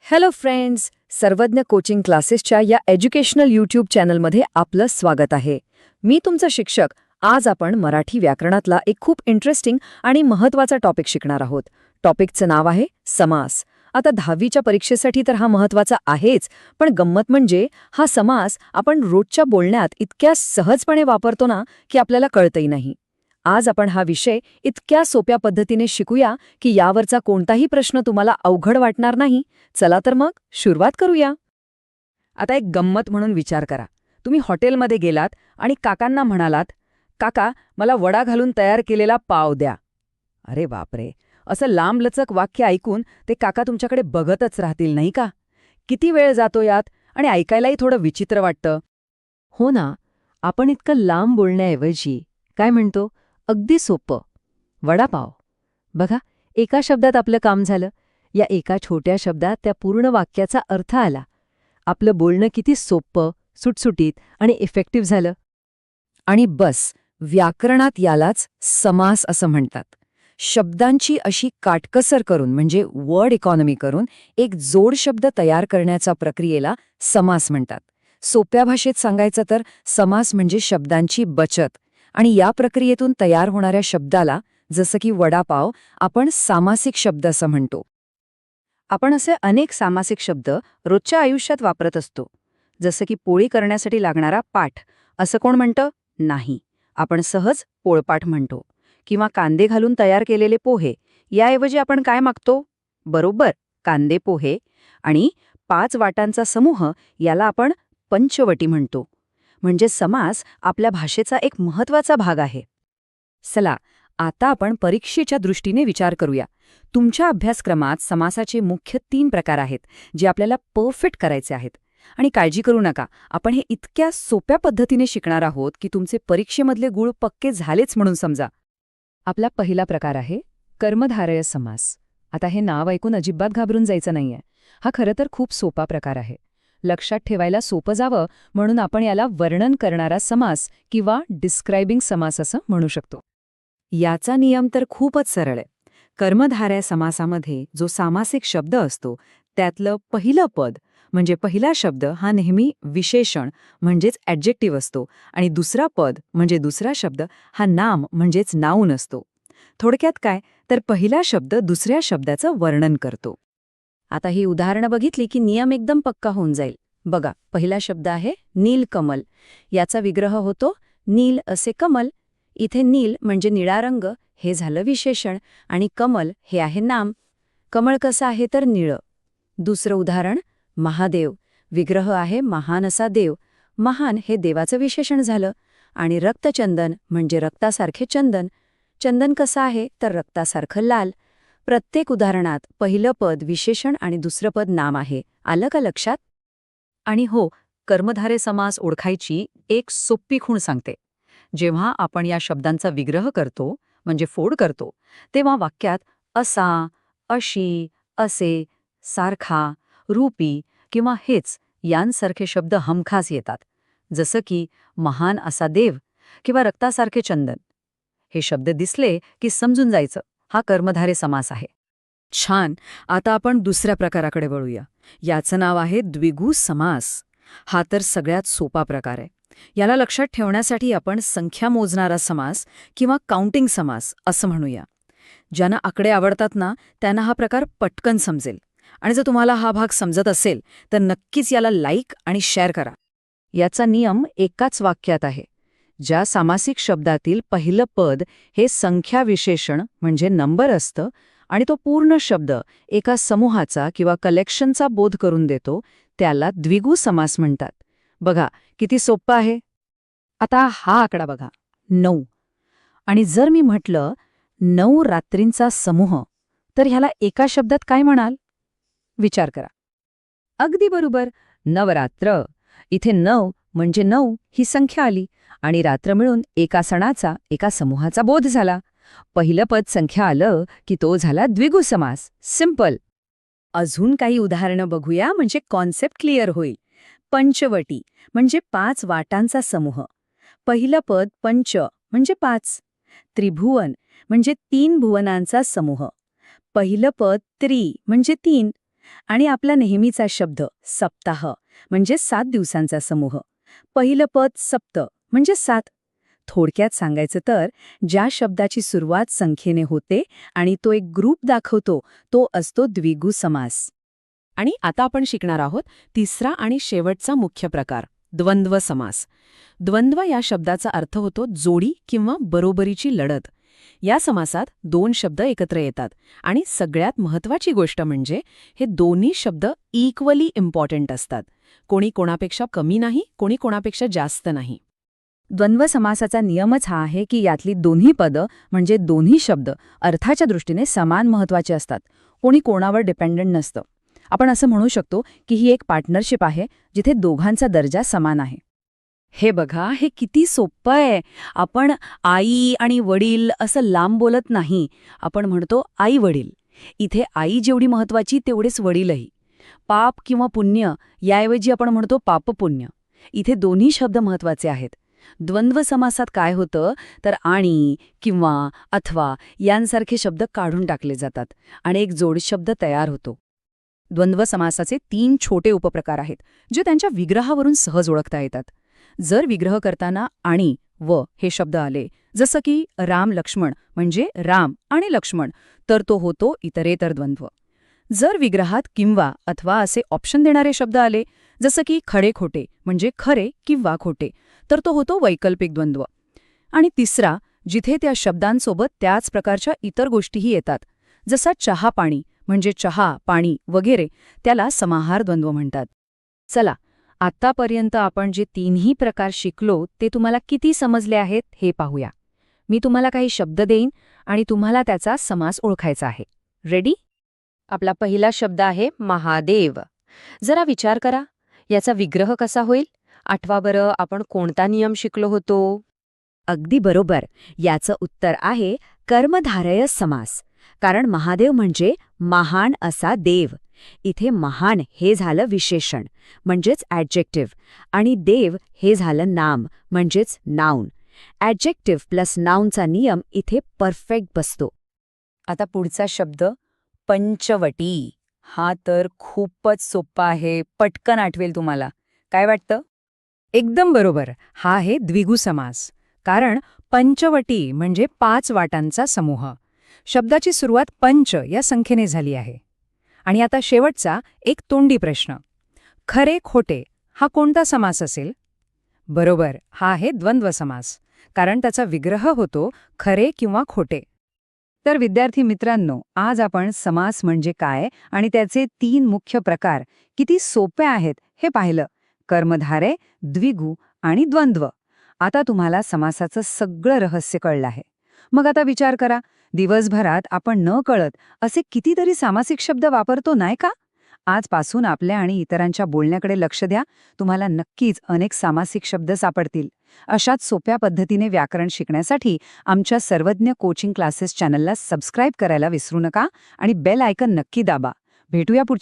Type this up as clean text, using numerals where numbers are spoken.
Hello friends, सर्वज्ञ coaching क्लासेसच्या या एज्युकेशनल यूट्यूब चॅनलमध्ये आपलं स्वागत आहे. मी तुमचा शिक्षक. आज आपण मराठी व्याकरणातला एक खूप इंटरेस्टिंग आणि महत्त्वाचा टॉपिक शिकणार आहोत. टॉपिकचं नाव आहे समास. आता 10वीच्या परीक्षेसाठी तर हा महत्त्वाचा आहेच, पण गंमत म्हणजे हा समास आपण रोजच्या बोलण्यात इतक्या सहजपणे वापरतो ना की आपल्याला कळतही नाही. आज आपण हा विषय इतक्या सोप्या पद्धतीने शिकूया की यावरचा कोणताही प्रश्न तुम्हाला अवघड वाटणार नाही. चला तर मग सुरुवात करूया. आता एक गंमत म्हणून विचार करा. तुम्ही हॉटेलमध्ये गेलात आणि काकांना म्हणालात, "काका, मला वडा घालून तयार केलेला पाव द्या." अरे बापरे, असं लांबलचक वाक्य ऐकून ते काका तुमच्याकडे बघतच राहतील नाही का? किती वेळ जातो यात आणि ऐकायलाही थोडं विचित्र वाटतं. हो ना, आपण इतकं लांब बोलण्याऐवजी काय म्हणतो, अगदी सोपं, वडापाव. बघा, एका शब्दात आपलं काम झालं. या एका छोट्या शब्दात त्या पूर्ण वाक्याचा अर्थ आला. आपलं बोलणं किती सोपं, सुटसुटीत आणि इफेक्टिव्ह झालं. आणि बस, व्याकरणात यालाच समास असं म्हणतात. शब्दांची अशी काटकसर करून म्हणजे वर्ड इकॉनॉमी करून एक जोड शब्द तयार करण्याच्या प्रक्रियेला समास म्हणतात. सोप्या भाषेत सांगायचं तर समास म्हणजे शब्दांची बचत. आणि या प्रक्रियेतून तयार होणाऱ्या शब्दाला, जसं की वडापाव, आपण सामासिक शब्द असं म्हणतो. आपण असे अनेक सामासिक शब्द रोजच्या आयुष्यात वापरत असतो. जसं की पोळी करण्यासाठी लागणारा पाट, असं कोण म्हणतं? नाही, आपण सहज पोळपाट म्हणतो. किंवा कांदे घालून तयार केलेले पोहे, याऐवजी आपण काय मागतो? बरोबर, कांदे पोहे. आणि 5 वाटांचा समूह, याला आपण पंचवटी म्हणतो. म्हणजे समास आपल्या भाषेचा एक महत्त्वाचा भाग आहे. चला, आता आपण परीक्षेच्या दृष्टीने विचार करूया. तुमच्या अभ्यासक्रमात समासाचे मुख्य 3 प्रकार आहेत, जे आपल्याला परफेक्ट करायचे आहेत. आणि काळजी करू नका, आपण हे इतक्या सोप्या पद्धतीने शिकणार आहोत की तुमचे परीक्षेमधले गुण पक्के झालेच म्हणून समजा. आपला पहिला प्रकार आहे कर्मधारय समास. आता हे नाव ऐकून अजिबात घाबरून जायचं नाहीये. हा खरं तर खूप सोपा प्रकार आहे. लक्षात ठेवायला सोपं जावं म्हणून आपण याला वर्णन करणारा समास किंवा डिस्क्रायबिंग समास असं म्हणू शकतो. याचा नियम तर खूपच सरळ आहे. कर्मधारय समासामध्ये जो सामासिक शब्द असतो, त्यातलं पहिलं पद म्हणजे पहिला शब्द हा नेहमी विशेषण म्हणजेच ॲडजेक्टिव्ह असतो आणि दुसरा पद म्हणजे दुसरा शब्द हा नाम म्हणजेच नाऊन असतो. थोडक्यात काय, तर पहिला शब्द दुसऱ्या शब्दाचं वर्णन करतो. आता ही उदाहरणं बघितली की नियम एकदम पक्का होऊन जाईल. बघा, पहिला शब्द आहे नीलकमल. याचा विग्रह होतो नील असे कमल. इथे नील म्हणजे निळा रंग, हे झालं विशेषण, आणि कमल हे आहे नाम. कमळ कसं आहे तर निळं. दुसरं उदाहरण महादेव. विग्रह आहे महान असा देव. महान हे देवाचं विशेषण झालं. आणि रक्तचंदन म्हणजे रक्तासारखे चंदन. चंदन कसं आहे तर रक्तासारखं लाल. प्रत्येक उदाहरणात पहिलं पद विशेषण आणि दुसरं पद नाम आहे. आलं का लक्षात? आणि हो, कर्मधारय समास ओळखायची एक सोपी खूण सांगते. जेव्हा आपण या शब्दांचा विग्रह करतो म्हणजे फोड करतो, तेव्हा वाक्यात असा, अशी, असे, सारखा, रूपी किंवा हेच यांसारखे शब्द हमखास येतात. जसं की महान असा देव किंवा रक्तासारखे चंदन. हे शब्द दिसले की समजून जायचं, हा कर्मधारय समास आहे. छान. आता आपण दुसऱ्या प्रकाराकडे वळूया. याचं नाव आहे द्विगु समास. हा तर सगळ्यात सोपा प्रकार आहे. याला लक्षात ठेवण्यासाठी आपण संख्या मोजणारा समास किंवा काउंटिंग समास असं म्हणूया. ज्यांना आकडे आवडतात ना, त्यांना हा प्रकार पटकन समजेल. आणि जर तुम्हाला हा भाग समजत असेल तर नक्कीच याला लाईक आणि शेअर करा. याचा नियम एकाच वाक्यात आहे. ज्या सामासिक शब्दातील पहिलं पद हे संख्या विशेषण म्हणजे नंबर असतं आणि तो पूर्ण शब्द एका समूहाचा किंवा कलेक्शनचा बोध करून देतो, त्याला द्विगु समास म्हणतात. बघा, किती सोपं आहे. आता हा आकडा बघा, 9. आणि जर मी म्हटलं 9 रात्रींचा समूह, तर ह्याला एका शब्दात काय म्हणाल? विचार करा. अगदी बरोबर, नवरात्र. इथे 9 म्हणजे 9 ही संख्या आली आणि रात्र मिळून एका सणाचा, एका समूहाचा बोध झाला. पहिलं पद संख्या आलं की तो झाला द्विगु समास. सिंपल. अजून काही उदाहरणं बघूया म्हणजे कॉन्सेप्ट क्लिअर होईल. पंचवटी म्हणजे 5 वाटांचा समूह. पहिलं पद पंच म्हणजे 5. त्रिभुवन म्हणजे 3 भुवनांचा समूह. पहिलं पद त्रि म्हणजे 3. आणि आपला नेहमीचा शब्द सप्ताह म्हणजे 7 दिवसांचा समूह. पहिलं पद सप्त म्हणजे 7. थोडक्यात सांगायचं तर ज्या शब्दाची सुरुवात संख्येने होते आणि तो एक ग्रुप दाखवतो तो असतो द्विगु समास. आणि आता आपण शिकणार आहोत तिसरा आणि शेवटचा मुख्य प्रकार, द्वंद्व समास. द्वंद्व या शब्दाचा अर्थ होतो जोडी किंवा बरोबरीची लढत. या समासात 2 शब्द एकत्र येतात आणि सगळ्यात महत्त्वाची गोष्ट म्हणजे हे दोन्ही शब्द इक्वली इम्पॉर्टंट असतात. कोणी कोणापेक्षा कमी नाही, कोणी कोणापेक्षा जास्त नाही. द्वंद्व समासाचा नियमच हा आहे की यातली दोन्ही पदं म्हणजे दोन्ही शब्द अर्थाच्या दृष्टीने समान महत्त्वाचे असतात. कोणी कोणावर डिपेंडंट नसतं. आपण असं म्हणू शकतो की ही एक पार्टनरशिप आहे जिथे दोघांचा दर्जा समान आहे. हे बघा, हे किती सोपं आहे. आपण आई आणि वडील असं लांब बोलत नाही. आपण म्हणतो आई वडील. इथे आई जेवढी महत्त्वाची तेवढेच वडीलही. पाप किंवा पुण्य याऐवजी आपण म्हणतो पापपुण्य. इथे दोन्ही शब्द महत्त्वाचे आहेत. द्वंद्व समासात काय होतं तर आणि किंवा अथवा यांसारखे शब्द काढून टाकले जातात आणि एक जोडशब्द तयार होतो. द्वंद्व समासाचे 3 छोटे उपप्रकार आहेत जे त्यांच्या विग्रहावरून सहज ओळखता येतात. जर विग्रह करताना आणि व हे शब्द आले, जसं की राम लक्ष्मण म्हणजे राम आणि लक्ष्मण, तर तो होतो इतरेतर द्वंद्व. जर विग्रहात किंवा अथवा असे ऑप्शन देणारे शब्द आले, जसं की खडे खोटे म्हणजे खरे किंवा खोटे, तर तो होतो वैकल्पिक द्वंद्व. आणि तिसरा, जिथे त्या शब्दांसोबत त्याच प्रकारच्या इतर गोष्टीही येतात, जसा चहा पाणी म्हणजे चहा पाणी वगैरे, त्याला समाहार द्वंद्व म्हणतात. चला, आत्तापर्यंत आपण जे 3ही प्रकार शिकलो ते तुम्हाला किती समजले आहेत हे पाहूया. मी तुम्हाला काही शब्द देईन आणि तुम्हाला त्याचा समास ओळखायचा आहे. रेडी? आपला पहिला शब्द आहे महादेव. जरा विचार करा, याचा विग्रह कसा होईल? आठवा बरं, आपण कोणता नियम शिकलो होतो? अगदी बरोबर. याचं उत्तर आहे कर्मधारय समास. कारण महादेव म्हणजे महान असा देव. इथे महान हे झालं विशेषण म्हणजेच ॲडजेक्टिव्ह आणि देव हे झालं नाम म्हणजेच नाऊन. ॲडजेक्टिव्ह प्लस नाऊनचा नियम इथे परफेक्ट बसतो. आता पुढचा शब्द पंचवटी. हा तर खूपच सोपा आहे, पटकन आठवेल तुम्हाला. काय वाटतं? एकदम बरोबर. हा आहे द्विगु समास. कारण पंचवटी म्हणजे 5 वाटांचा समूह. शब्दाची सुरुवात पंच या संख्येने झाली आहे. आणि आता शेवटचा एक तोंडी प्रश्न. खरे खोटे हा कोणता समास असेल? बरोबर, हा आहे द्वंद्व समास. कारण त्याचा विग्रह होतो खरे किंवा खोटे. तर विद्यार्थी मित्रांनो, आज आपण समास म्हणजे काय आणि त्याचे 3 मुख्य प्रकार किती सोपे आहेत हे पाहिलं. कर्मधारय, द्विगु आणि द्वंद्व. आता तुम्हाला समासाचं सगळं रहस्य कळलं आहे. मग आता विचार करा, दिवसभरात आपण न कळत असे कितीतरी सामासिक शब्द वापरतो नाही का? आजपासून आपल्या आणि इतरांच्या बोलण्याकडे लक्ष द्या. तुम्हाला नक्कीच अनेक सामासिक शब्द सापडतील. अशाच सोप्या पद्धतीने व्याकरण शिकण्यासाठी आमच्या सर्वज्ञ कोचिंग क्लासेस चॅनलला सबस्क्राईब करायला विसरू नका आणि बेल आयकन नक्की दाबा. भेटूया पुढच्या